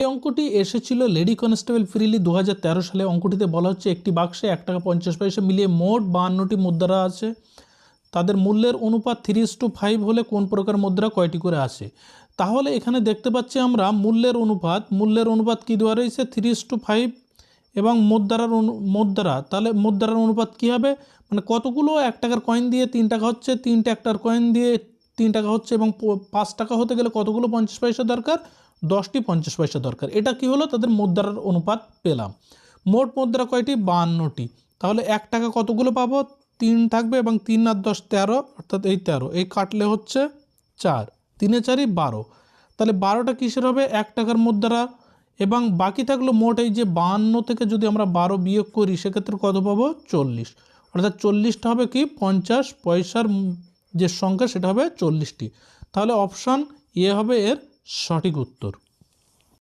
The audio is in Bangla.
এই অঙ্কটি এসেছিল লেডি কনস্টেবল ফ্রিলি 2013 সালে। অঙ্কটিতে বলা হচ্ছে একটি বাক্সে 1 টাকা 50 পয়সা মিলিয়ে মোট 52টি মুদ্রা আছে। তাদের মূল্যের অনুপাত 3:5 হলে কোন প্রকার মুদ্রা কয়টি করে আসে। তাহলে এখানে দেখতে পাচ্ছি আমরা মূল্যের অনুপাত কি দেওয়া রয়েছে 3:5 এবং মুদ্রা তাহলে মুদ্রার অনুপাত কি হবে, মানে কতগুলো 1 টাকার কয়েন দিয়ে 3 টাকা হচ্ছে, 3 টাকার কয়েন দিয়ে 3 টাকা হচ্ছে এবং 5 টাকা হতে গেলে কতগুলো 50 পয়সা দরকার, 10টি 50 পয়সা দরকার। এটা কি হলো, তাদের মুদ্রার অনুপাত পেলাম। মোট মুদ্রা কয়টি, 52টি। তাহলে 1 টাকা কতগুলো পাবো, 3 থাকবে এবং 3 আর 10 13, অর্থাৎ এই 13 এই কাটলে হচ্ছে 4, 3 এ 4 12। তাহলে 12টা কিসের হবে, 1 টাকার মুদ্রা। এবং বাকি থাকলো মোট এই যে 52 থেকে যদি আমরা 12 বিয়োগ করি সেক্ষেত্রে কত পাবো, 40। অর্থাৎ 40টা হবে কি 50 পয়সার যে সংখ্যা সেটা হবে 40টি। তাহলে অপশান এ হবে এর সঠিক উত্তর।